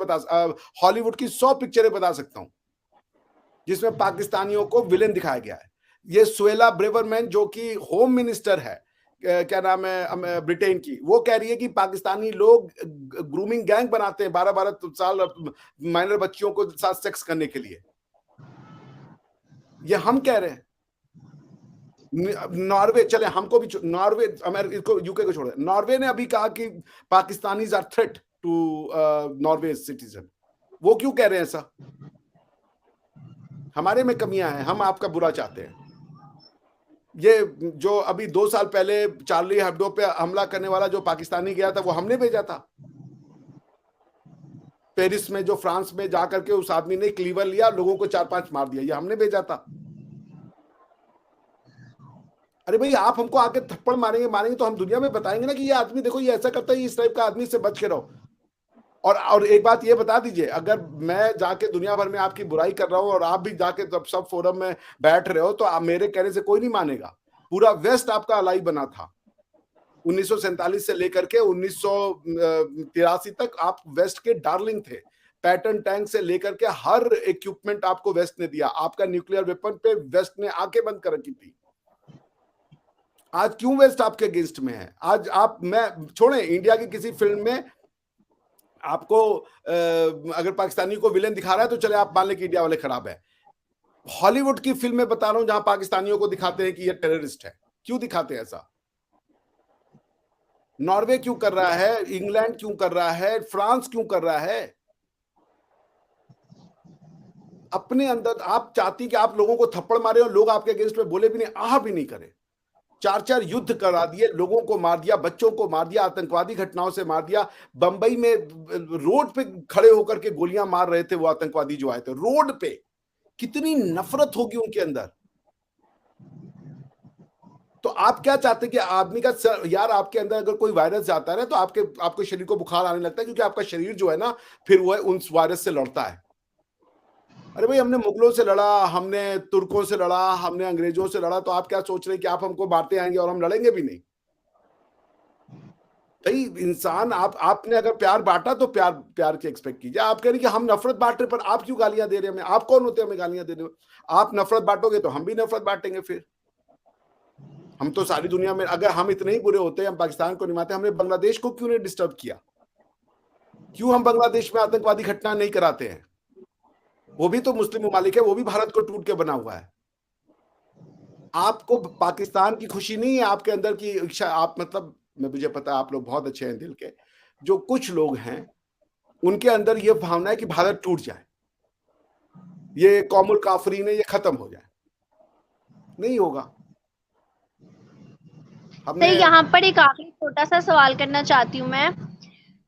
B: हॉलीवुड की 100 पिक्चरें बता सकता हूं जिसमें पाकिस्तानियों को विलेन दिखाया गया है। ये सुएला ब्रेवरमैन जो कि होम मिनिस्टर है, क्या नाम है, ब्रिटेन की, वो कह रही है कि पाकिस्तानी लोग ग्रूमिंग गैंग बनाते हैं 12-12 साल माइनर बच्चियों को साथ सेक्स करने के लिए। ये हम कह रहे हैं। नॉर्वे, चले हमको भी, नॉर्वे, अमेरिका, यूके को छोड़, नॉर्वे ने अभी कहा कि Pakistanis are threat to Norway citizen. वो क्यों कह रहे हैं ऐसा? हमारे में कमियां हैं, हम आपका बुरा चाहते हैं। ये जो अभी 2 साल पहले चार्ली हेब्डो पे हमला करने वाला जो पाकिस्तानी गया था वो हमने भेजा था। पेरिस में जो फ्रांस में जाकर के उस आदमी ने क्लीवर लिया, लोगों को 4-5 मार दिया, ये हमने भेजा था। अरे भाई, आप हमको आके थप्पड़ मारेंगे तो हम दुनिया में बताएंगे ना कि ये आदमी देखो ये ऐसा करता है, इस टाइप का आदमी से बच के रहो। और एक बात ये बता दीजिए, अगर मैं जाके दुनिया भर में आपकी बुराई कर रहा हूं और आप भी जाके सब फोरम में बैठ रहे हो तो आप मेरे कहने से कोई नहीं मानेगा। पूरा वेस्ट आपका अलाई बना था 1947 से लेकर के 1983 तक। आप वेस्ट के डार्लिंग थे। पैटर्न टैंक से लेकर के हर इक्विपमेंट आपको वेस्ट ने दिया। आपका न्यूक्लियर वेपन पे वेस्ट ने आंखें बंद कर रखी थी। आज क्यों वेस्ट आपके अगेंस्ट में है? आज आप, मैं छोड़े इंडिया की किसी फिल्म में आपको अगर पाकिस्तानी को विलेन दिखा रहा है तो चले आप मान लें कि इंडिया वाले खराब है। हॉलीवुड की फिल्म में बता रहा हूं जहां पाकिस्तानियों को दिखाते हैं कि ये टेररिस्ट है। क्यों दिखाते हैं ऐसा? नॉर्वे क्यों कर रहा है? इंग्लैंड क्यों कर रहा है? फ्रांस क्यों कर रहा है? अपने अंदर आप चाहती कि आप लोगों को थप्पड़ मारे और लोग आपके अगेंस्ट में बोले भी नहीं, आह भी नहीं करे। 4-4 युद्ध करा दिए, लोगों को मार दिया, बच्चों को मार दिया, आतंकवादी घटनाओं से मार दिया। बंबई में रोड पे खड़े होकर के गोलियां मार रहे थे वो आतंकवादी जो आए थे रोड पे। कितनी नफरत होगी उनके अंदर। तो आप क्या चाहते हैं कि आदमी का यार, आपके अंदर अगर कोई वायरस जाता है ना तो आपके शरीर को बुखार आने लगता है, क्योंकि आपका शरीर जो है ना फिर वो है उन वायरस से लड़ता है। अरे भाई, हमने मुगलों से लड़ा, हमने तुर्कों से लड़ा, हमने अंग्रेजों से लड़ा, तो आप क्या सोच रहे हैं कि आप हमको मारते आएंगे और हम लड़ेंगे भी नहीं? भाई इंसान, आपने अगर प्यार बांटा तो प्यार की एक्सपेक्ट कीजिए। आप कह रहे कि हम नफरत बांट रहे, पर आप क्यों गालियां दे रहे हैं हमें? आप कौन होते हैं हमें गालियां देने? आप नफरत बांटोगे तो हम भी नफरत बांटेंगे। फिर हम तो सारी दुनिया में, अगर हम इतने ही बुरे होते हैं, हम पाकिस्तान को नहीं मानते, हमने बांग्लादेश को क्यों नहीं डिस्टर्ब किया? क्यों हम बांग्लादेश में आतंकवादी घटना नहीं कराते हैं? वो भी तो मुस्लिम ममालिक है, वो भी भारत को टूट के बना हुआ है। आपको पाकिस्तान की खुशी नहीं है, आपके अंदर की इच्छा, आप मतलब मुझे पता है आप लोग बहुत अच्छे हैं दिल के, जो कुछ लोग हैं उनके अंदर ये भावना है कि भारत टूट जाए, ये कौमुल काफरीन है, ये खत्म हो जाए। नहीं होगा।
A: सर यहाँ पर एक आखिरी छोटा सा सवाल करना चाहती हूँ मैं।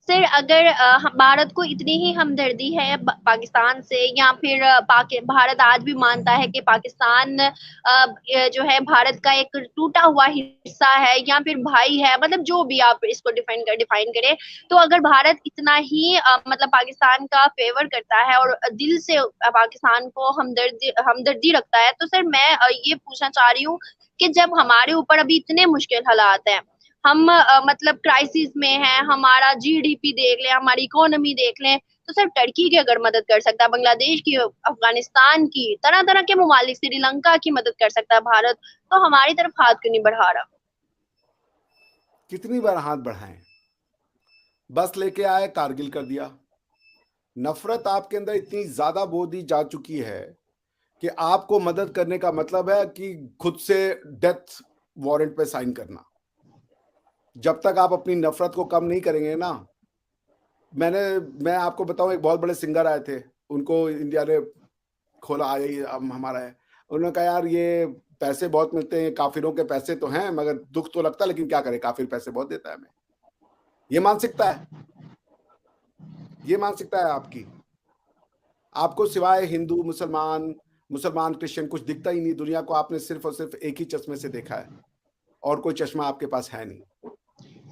A: सर अगर भारत को इतनी ही हमदर्दी है पाकिस्तान से, या फिर भारत आज भी मानता है कि पाकिस्तान जो है भारत का एक टूटा हुआ हिस्सा है या फिर भाई है, मतलब जो भी आप इसको डिफाइन करें, तो अगर भारत इतना ही मतलब पाकिस्तान का फेवर करता है और दिल से पाकिस्तान को हमदर्दी रखता है, तो सर मैं ये पूछना चाह रही हूँ कि जब हमारे ऊपर अभी इतने मुश्किल हालात हैं, हम मतलब क्राइसिस में है, हमारा जीडीपी देख लें, हमारी इकोनॉमी देख लें, तो सिर्फ टर्की की अगर मदद कर सकता है, बांग्लादेश की, अफगानिस्तान की, तरह तरह के ममालिक, श्रीलंका की मदद कर सकता है भारत, तो हमारी तरफ हाथ क्यों नहीं बढ़ा रहा?
B: कितनी बार हाथ बढ़ाएं? बस लेके आए, कारगिल कर दिया। नफरत आपके अंदर इतनी ज्यादा बो दी जा चुकी है कि आपको मदद करने का मतलब है कि खुद से डेथ वारंट पे साइन करना। जब तक आप अपनी नफरत को कम नहीं करेंगे ना, मैं आपको बताऊं, एक बहुत बड़े सिंगर आए थे, उनको इंडिया ने खोला, आया हमारा है, उन्होंने कहा यार ये पैसे बहुत मिलते हैं, काफिरों के पैसे तो हैं, मगर दुख तो लगता है, लेकिन क्या करें, काफिर पैसे बहुत देता है हमें। ये मानसिकता है, ये मानसिकता है आपकी। आपको सिवाय हिंदू मुसलमान क्रिश्चियन कुछ दिखता ही नहीं दुनिया को। आपने सिर्फ और सिर्फ एक ही चश्मे से देखा है, और कोई चश्मा आपके पास है नहीं।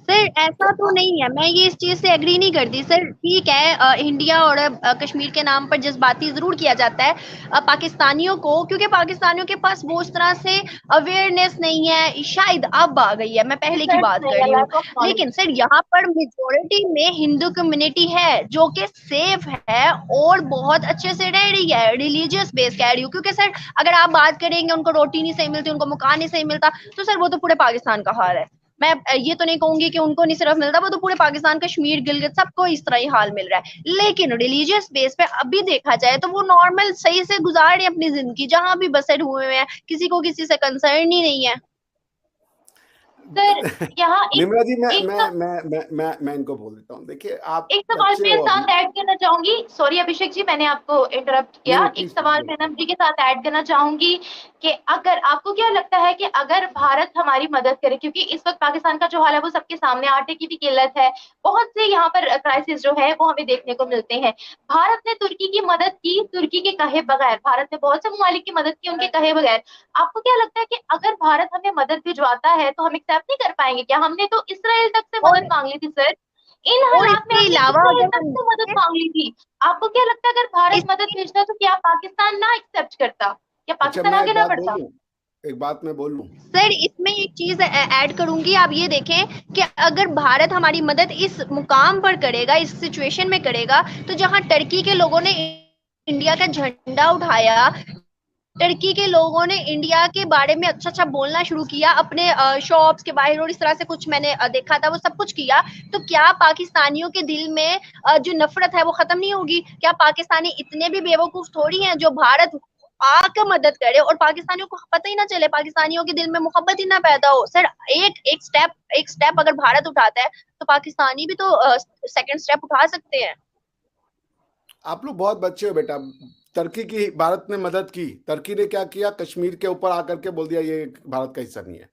A: सर ऐसा तो नहीं है, मैं ये इस चीज से एग्री नहीं करती सर। ठीक है, इंडिया और कश्मीर के नाम पर जज्बाती जरूर किया जाता है पाकिस्तानियों को, क्योंकि पाकिस्तानियों के पास वो उस तरह से अवेयरनेस नहीं है, शायद अब आ गई है, मैं पहले की बात कर रही हूँ। लेकिन सर यहाँ पर मेजोरिटी में हिंदू कम्युनिटी है जो कि सेफ है और बहुत अच्छे से रह रही है, रिलीजियस बेस कह रही हूँ, क्योंकि सर अगर आप बात करेंगे उनको रोटी नहीं सही मिलती, उनको मकान नहीं सही मिलता, तो सर वो तो पूरे पाकिस्तान का हाल है। मैं ये तो नहीं कहूंगी कि उनको नहीं सिर्फ मिलता, वो तो पूरे पाकिस्तान, कश्मीर, गिलगित, सबको इस तरह ही हाल मिल रहा है। लेकिन रिलीजियस बेस पे अभी देखा जाए तो वो नॉर्मल सही से गुजार रहे हैं अपनी जिंदगी, जहां भी बसे हुए हैं, किसी को किसी से कंसर्न ही नहीं है।
C: सर यहाँ
B: निम्रा जी, मैं इनको बोल देता हूँ। देखिए, आप
C: एक सवाल
B: बच्चे
C: मैं
B: हो
C: साथ
B: अभी।
C: ऐड करना चाहूंगी, सॉरी अभिषेक जी मैंने आपको इंटरप्ट किया।
B: नहीं,
C: एक
B: प्लीज
C: सवाल मैं नम जी के साथ ऐड करना चाहूंगी कि अगर आपको क्या लगता है कि अगर भारत हमारी मदद करे, क्योंकि इस वक्त पाकिस्तान का जो हाल है वो सबके सामने, आटे की भी किल्लत है, बहुत से यहाँ पर क्राइसिस जो है वो हमें देखने को मिलते हैं। भारत ने तुर्की की मदद की, तुर्की के कहे बगैर, भारत ने बहुत से ममालिक की मदद की उनके कहे बगैर। आपको क्या लगता है कि अगर भारत हमें मदद भिजवाता है तो हम एक्सेप्ट नहीं कर पाएंगे क्या? हमने तो इसराइल तक से
A: और
C: मदद मांग ली थी सर, इन
A: और
C: हालात में
A: इसके
C: हमने
A: अलावा
C: इसराइल
A: अगर
C: तक से मदद मांग ली थी। आपको क्या लगता है अगर भारत मदद
A: इसके
C: भेजता तो क्या पाकिस्तान ना एक्सेप्ट करता, क्या
B: अच्छा,
C: पाकिस्तान
B: मैं
C: आगे
B: एक
C: ना
B: बात
C: बढ़ता?
B: बोलूं, एक बात मैं बोलूं।
A: सर इसमें एक चीज ऐड करूंगी, आप ये देखें कि अगर भारत हमारी मदद इस मुकाम पर करेगा, इस सिचुएशन में करेगा, तो जहां टर्की के लोगों ने इंडिया का झंडा उठाया, टर्की के लोगों ने इंडिया के बारे में अच्छा अच्छा बोलना शुरू किया अपने शॉप्स के बाहर, और इस तरह से कुछ मैंने देखा था, वो सब कुछ किया, तो क्या पाकिस्तानियों के दिल में जो नफरत है वो खत्म नहीं होगी? क्या पाकिस्तानी इतने भी बेवकूफ थोड़ी हैं जो भारत आकर मदद करे और पाकिस्तानियों को पता ही ना चले, पाकिस्तानियों के दिल में मोहब्बत ही ना पैदा हो? सर एक स्टेप अगर भारत उठाता है तो पाकिस्तानी भी तो सेकंड स्टेप उठा सकते हैं।
B: आप लोग बहुत बच्चे हो बेटा। टर्की की भारत ने मदद की, टर्की ने क्या किया, कश्मीर के ऊपर आकर के बोल दिया ये भारत का हिस्सा नहीं है।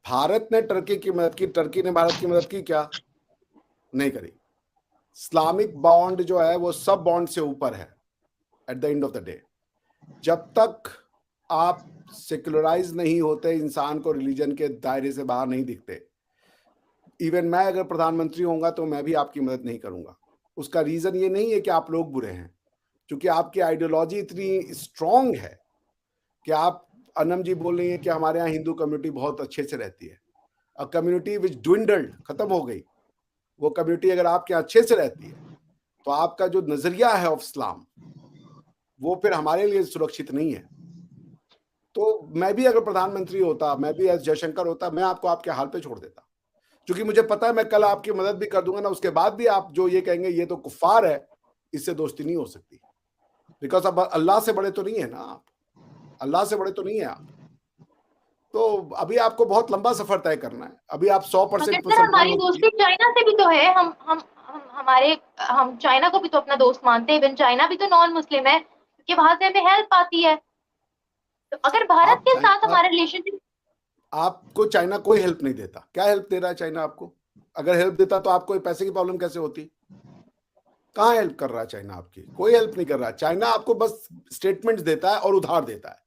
B: भारत ने टर्की की मदद की, टर्की ने भारत की मदद की क्या? नहीं करी। इस्लामिक बॉन्ड जो है वो सब बॉन्ड से ऊपर है at the end of the day. जब तक आप सेक्युलराइज नहीं होते, इंसान को रिलीजन के दायरे से बाहर नहीं दिखते, इवन मैं अगर प्रधानमंत्री होऊंगा तो मैं भी आपकी मदद नहीं करूंगा। उसका रीजन ये नहीं है कि आप लोग बुरे हैं, क्योंकि आपकी आइडियोलॉजी इतनी स्ट्रांग है कि आप, अनम जी बोल रही है कि हमारे यहाँ हिंदू कम्युनिटी बहुत अच्छे से रहती है, अ कम्युनिटी विच ड्विंडल्ड, खत्म हो गई। वो कम्युनिटी अगर आपके यहाँ अच्छे से रहती है तो आपका जो नजरिया है ऑफ इस्लाम वो फिर हमारे लिए सुरक्षित नहीं है। तो मैं भी अगर प्रधानमंत्री होता, मैं भी एस जयशंकर होता, मैं आपको आपके हाल पे छोड़ देता। क्योंकि मुझे पता है मैं कल आपकी मदद भी कर दूंगा ना, उसके बाद भी आप जो ये कहेंगे ये तो कुफ्फार है, इससे दोस्ती नहीं हो सकती। बिकॉज अब अल्लाह से बड़े तो नहीं है ना आप, अल्लाह से बड़े तो नहीं है आप। तो अभी आपको बहुत लंबा सफर तय करना है। अभी आप 100%
C: मगर सर हमारी
B: मुसलमान
C: दोस्ती चाइना से भी तो है, हम चाइना को भी तो अपना दोस्त मानते हैं, इवन चाइना भी तो नॉन मुस्लिम है, कि वहां से हमें हेल्प आती है। तो अगर भारत
B: आप
C: के साथ हमारा रिलेशनशिप,
B: आपको चाइना कोई हेल्प नहीं देता। क्या हेल्प दे रहा है चाइना आपको? अगर हेल्प देता तो आपको पैसे की प्रॉब्लम कैसे होती? कहाँ हेल्प कर रहा है चाइना आपकी? कोई हेल्प नहीं कर रहा है। चाइना आपको बस स्टेटमेंट्स देता है और उधार देता है।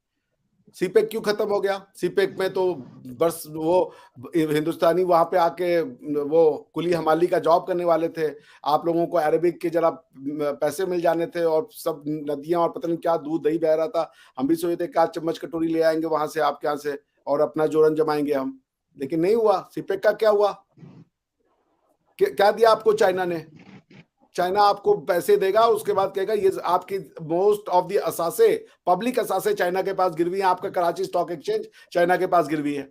B: सीपेक क्यों खत्म हो गया? सीपेक में तो बस वो हिंदुस्तानी वहां पे आके वो कुली हमाली का जॉब करने वाले थे। आप लोगों को अरबिक के जरा पैसे मिल जाने थे और सब नदियां और पता नहीं क्या दूध दही बह रहा था। हम भी सोचे थे क्या चम्मच कटोरी ले आएंगे वहां से आपके यहाँ से और अपना जोरन जमाएंगे हम, लेकिन नहीं हुआ। सीपेक का क्या हुआ? क्या दिया आपको चाइना ने? चाइना आपको पैसे देगा, उसके बाद कहेगा ये आपकी मोस्ट ऑफ दी असासे, पब्लिक असासे चाइना के पास गिरवी है। आपका कराची स्टॉक एक्सचेंज चाइना के पास गिरवी है।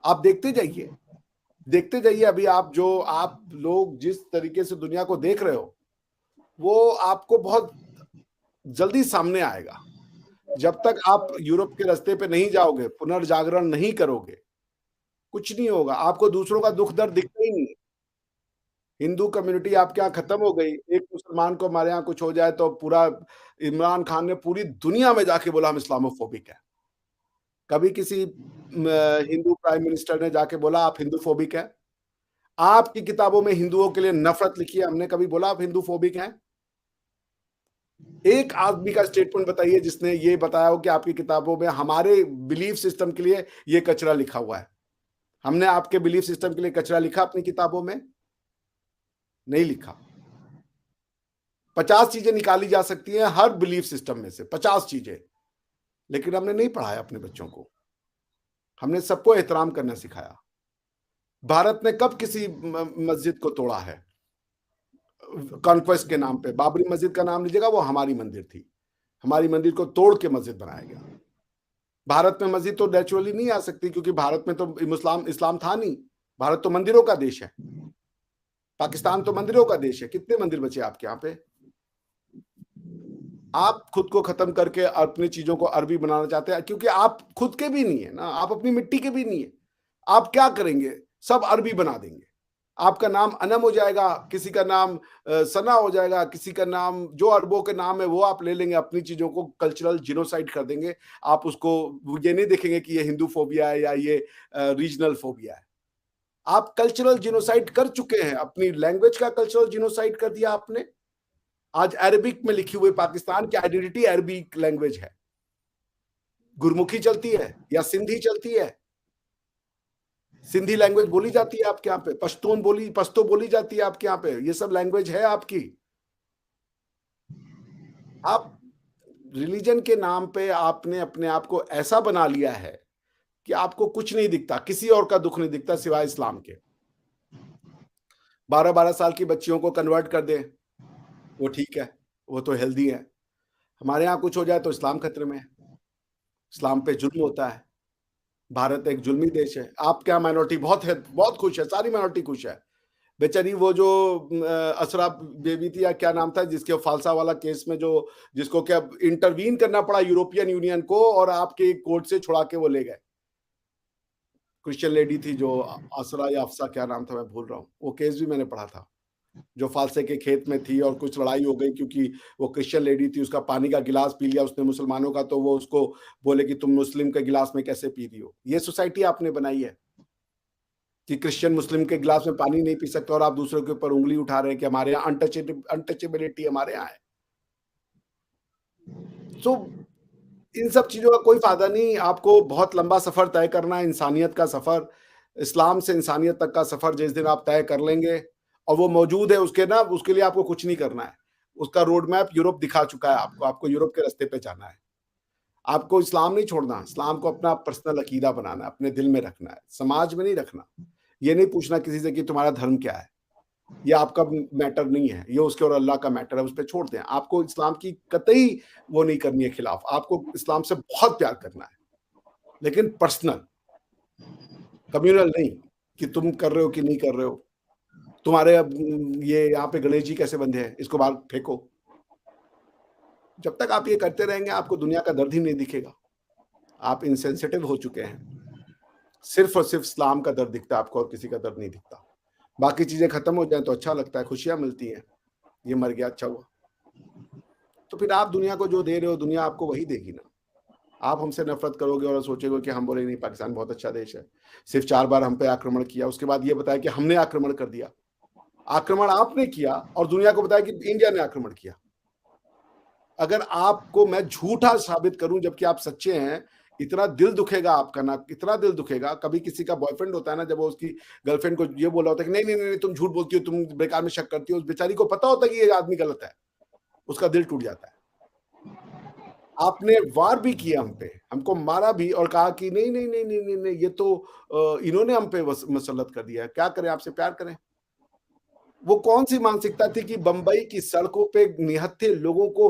B: आप देखते जाइए, देखते जाइए। अभी आप लोग जिस तरीके से दुनिया को देख रहे हो वो आपको बहुत जल्दी सामने आएगा। जब तक आप यूरोप के रास्ते पे नहीं जाओगे, पुनर्जागरण नहीं करोगे, कुछ नहीं होगा। आपको दूसरों का दुख दर्द दिखता ही नहीं। हिंदू कम्युनिटी आपके यहाँ खत्म हो गई। एक मुसलमान को हमारे यहाँ कुछ हो जाए तो पूरा, इमरान खान ने पूरी दुनिया में जाके बोला हम इस्लामोफोबिक है। कभी किसी हिंदू प्राइम मिनिस्टर ने जाके बोला आप हिंदू फोबिक है? आपकी किताबों में हिंदुओं के लिए नफरत लिखी है, हमने कभी बोला आप हिंदू फोबिक हैं? एक आदमी का स्टेटमेंट बताइए जिसने ये बताया हो कि आपकी किताबों में हमारे बिलीफ सिस्टम के लिए ये कचरा लिखा हुआ है। हमने आपके बिलीफ सिस्टम के लिए कचरा लिखा अपनी किताबों में? नहीं लिखा। 50 चीजें निकाली जा सकती हैं हर बिलीफ सिस्टम में से, 50 चीजें, लेकिन हमने नहीं पढ़ाया अपने बच्चों को। हमने सबको एहतराम करना सिखाया। भारत ने कब किसी मस्जिद को तोड़ा है कॉन्क्वेस्ट के नाम पे? बाबरी मस्जिद का नाम लीजिएगा, वो हमारी मंदिर थी। हमारी मंदिर को तोड़ के मस्जिद बनाया गया। भारत में मस्जिद तो नेचुरली नहीं आ सकती क्योंकि भारत में तो इस्लाम था नहीं। भारत तो मंदिरों का देश है। पाकिस्तान तो मंदिरों का देश है। कितने मंदिर बचे आपके यहाँ पे? आप खुद को खत्म करके अपनी चीजों को अरबी बनाना चाहते हैं क्योंकि आप खुद के भी नहीं है ना, आप अपनी मिट्टी के भी नहीं है। आप क्या करेंगे? सब अरबी बना देंगे। आपका नाम अनम हो जाएगा, किसी का नाम सना हो जाएगा, किसी का नाम जो अरबों के नाम है वो आप ले लेंगे, अपनी चीजों को कल्चरल जिनोसाइड कर देंगे। आप उसको ये नहीं देखेंगे कि ये हिंदू फोबिया है या ये रीजनल फोबिया है। आप कल्चरल जिनोसाइड कर चुके हैं। अपनी लैंग्वेज का कल्चरल जिनोसाइड कर दिया आपने। आज अरबिक में लिखी हुई पाकिस्तान की आइडेंटिटी अरबिक लैंग्वेज है। गुरमुखी चलती है या सिंधी चलती है? सिंधी लैंग्वेज बोली जाती है आपके यहाँ पे। पश्तो बोली जाती है आपके यहाँ पे। ये सब लैंग्वेज है आपकी। आप रिलीजन के नाम पे आपने अपने आप को ऐसा बना लिया है कि आपको कुछ नहीं दिखता, किसी और का दुख नहीं दिखता सिवाय इस्लाम के। 12-12 साल की बच्चियों को कन्वर्ट कर दे, वो ठीक है, वो तो हेल्दी है। हमारे यहाँ कुछ हो जाए तो इस्लाम खतरे में है, इस्लाम पे जुल्म होता है। भारत एक जुल्मी देश है। आप क्या माइनॉरिटी बहुत है, बहुत खुश है, सारी माइनॉरिटी खुश है। बेचारी वो जो असरा बेबी थी या क्या नाम था जिसके फालसा वाला केस में जो जिसको क्या इंटरवीन करना पड़ा यूरोपियन यूनियन को और आपके कोर्ट से छुड़ा के वो ले गए। क्रिश्चियन लेडी थी जो असरा या अफसा क्या नाम था मैं भूल रहा हूँ। वो केस भी मैंने पढ़ा था, जो फालसे के खेत में थी और कुछ लड़ाई हो गई क्योंकि वो क्रिश्चियन लेडी थी। उसका पानी का गिलास पी लिया उसने मुसलमानों का, तो वो उसको बोले कि तुम मुस्लिम के गिलास में कैसे पी रही हो। ये सोसाइटी आपने बनाई है कि क्रिश्चियन मुस्लिम के गिलास में पानी नहीं पी सकते और आप दूसरों के ऊपर उंगली उठा रहे हैं कि हमारे यहाँ अनटचेबिलिटी हमारे यहाँ है। तो इन सब चीजों का कोई फायदा नहीं। आपको बहुत लंबा सफर तय करना है, इंसानियत का सफर, इस्लाम से इंसानियत तक का सफर। जिस दिन आप तय कर लेंगे और वो मौजूद है उसके लिए आपको कुछ नहीं करना है। उसका रोड मैप यूरोप दिखा चुका है आपको यूरोप के रास्ते पे जाना है। आपको इस्लाम नहीं छोड़ना, इस्लाम को अपना पर्सनल अकीदा बनाना है, अपने दिल में रखना है, समाज में नहीं रखना। ये नहीं पूछना किसी से कि तुम्हारा धर्म क्या है, ये आपका मैटर नहीं है, ये उसके और अल्लाह का मैटर है, उस पर छोड़ दें। आपको इस्लाम की कतई वो नहीं करनी है खिलाफ। आपको इस्लाम से बहुत प्यार करना है, लेकिन पर्सनल, कम्युनल नहीं। कि तुम कर रहे हो कि नहीं कर रहे हो, तुम्हारे अब ये यहाँ पे गणेश जी कैसे बंधे हैं, इसको बाहर फेंको। जब तक आप ये करते रहेंगे आपको दुनिया का दर्द ही नहीं दिखेगा। आप इनसेंसिटिव हो चुके हैं, सिर्फ और सिर्फ इस्लाम का दर्द दिखता है आपको और किसी का दर्द नहीं दिखता। बाकी चीजें खत्म हो जाए तो अच्छा लगता है, खुशियां मिलती हैं, ये मर गया अच्छा हुआ। तो फिर आप दुनिया को जो दे रहे हो दुनिया आपको वही देगी ना। आप हमसे नफरत करोगे और सोचोगे कि हम बोले नहीं पाकिस्तान बहुत अच्छा देश है, सिर्फ 4 बार हम पे आक्रमण किया, उसके बाद ये बताया कि हमने आक्रमण कर दिया। आक्रमण आपने किया और दुनिया को बताया कि इंडिया ने आक्रमण किया। अगर आपको मैं झूठा साबित करूं जबकि आप सच्चे हैं, इतना दिल दुखेगा आपका ना, इतना दिल दुखेगा। कभी किसी का बॉयफ्रेंड होता है ना, जब वो उसकी गर्लफ्रेंड को ये बोला होता है कि नहीं नहीं नहीं तुम झूठ बोलती हो, तुम बेकार में शक करती हो, उस बेचारी को पता होता है कि ये आदमी गलत है, उसका दिल टूट जाता है। आपने वार भी किया हम पे, हमको मारा भी और कहा कि नहीं नहीं नहीं नहीं नहीं, नहीं ये तो इन्होंने हम पे मसलत कर दिया है, क्या करें, आपसे प्यार करें। वो कौन सी मानसिकता थी कि बंबई की सड़कों पे निहत्थे लोगों को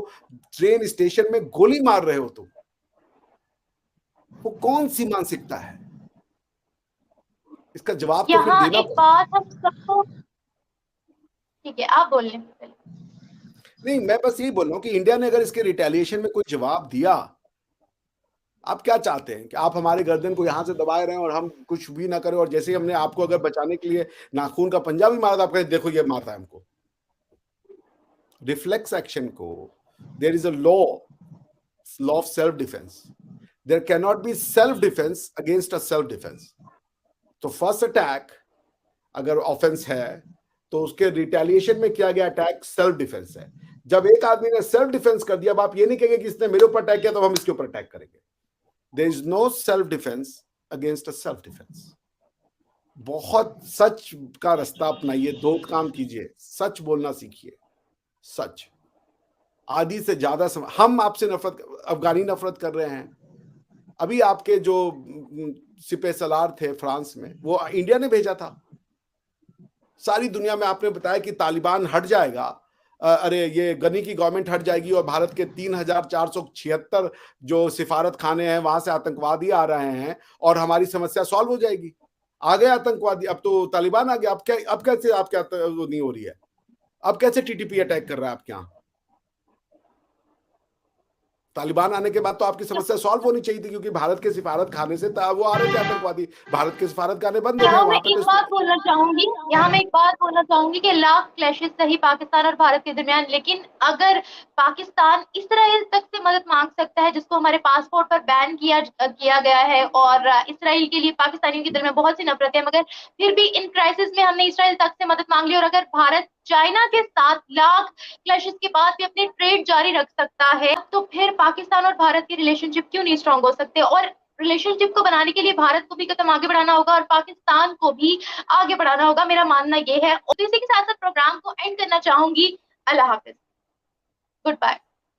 B: ट्रेन स्टेशन में गोली मार रहे हो तुम? वो कौन सी मानसिकता है? इसका जवाब तो फिर
C: यहाँ
B: देना
C: एक बात हम सबको, ठीक है आप बोल लें।
B: नहीं, मैं बस यही बोल रहा हूँ कि इंडिया ने अगर इसके रिटेलिएशन में कोई जवाब दिया, आप क्या चाहते हैं कि आप हमारे गर्दन को यहां से दबाए रहे और हम कुछ भी ना करें, और जैसे ही हमने आपको अगर बचाने के लिए नाखून का पंजा भी मारा था, आप कहें देखो ये मारता है हमको। रिफ्लेक्स एक्शन को, there is a law of self defence, there can not be self defence against a self defence. तो फर्स्ट अटैक अगर ऑफेंस है तो उसके रिटेलिएशन में किया गया अटैक सेल्फ डिफेंस है। जब एक आदमी ने सेल्फ डिफेंस कर दिया, अब आप ये नहीं कहेंगे कि इसने मेरे ऊपर अटैक किया तो हम इसके ऊपर अटैक करेंगे। There is no self defence against a self defence. बहुत सच का रास्ता अपनाइए, दो काम कीजिए, सच बोलना सीखिए, सच। आधी से ज्यादा हम आपसे नफरत, अफगानी नफरत कर रहे हैं। अभी आपके जो सिपह सलार थे फ्रांस में, वो इंडिया ने भेजा था। सारी दुनिया में आपने बताया कि तालिबान हट जाएगा, अरे ये गनी की गवर्नमेंट हट जाएगी और भारत के 3476 जो सिफारत खाने हैं वहां से आतंकवादी आ रहे हैं और हमारी समस्या सॉल्व हो जाएगी। आ गए आतंकवादी, अब तो तालिबान आ गया। अब कैसे आपके वो नहीं हो रही है? अब कैसे टीटीपी अटैक कर रहा है आपके यहाँ? तालिबान आने के बाद तो आपकी समस्या सॉल्व होनी चाहिए थी, क्योंकि भारत के सिफारत खाने से वो आ रहे थे आतंकवादी, भारत के सिफारत खाने बंद हो गए
C: यहाँ मैं
B: वहां पे।
C: एक बात बोलना चाहूंगी कि लाख क्लैशेस सही पाकिस्तान और भारत के दरमियान, लेकिन अगर पाकिस्तान इसराइल तक से मदद मांग सकता है जिसको हमारे पासपोर्ट पर बैन किया गया है, और इसराइल के लिए पाकिस्तानियों के दिल में बहुत सी नफरत है, मगर फिर भी इन क्राइसिस में हमने इसराइल तक से मदद मांग ली, और अगर भारत चाइना के साथ लाख क्लैशेस के बाद भी अपने ट्रेड जारी रख सकता है, तो फिर पाकिस्तान और भारत के रिलेशनशिप क्यों नहीं स्ट्रांग हो सकते? और रिलेशनशिप को बनाने के लिए भारत को भी कदम आगे बढ़ाना होगा और पाकिस्तान को भी आगे बढ़ाना होगा, मेरा मानना ये है। और इसी के साथ साथ प्रोग्राम को एंड करना चाहूंगी। अल्लाह हाफिज, गुड बाय।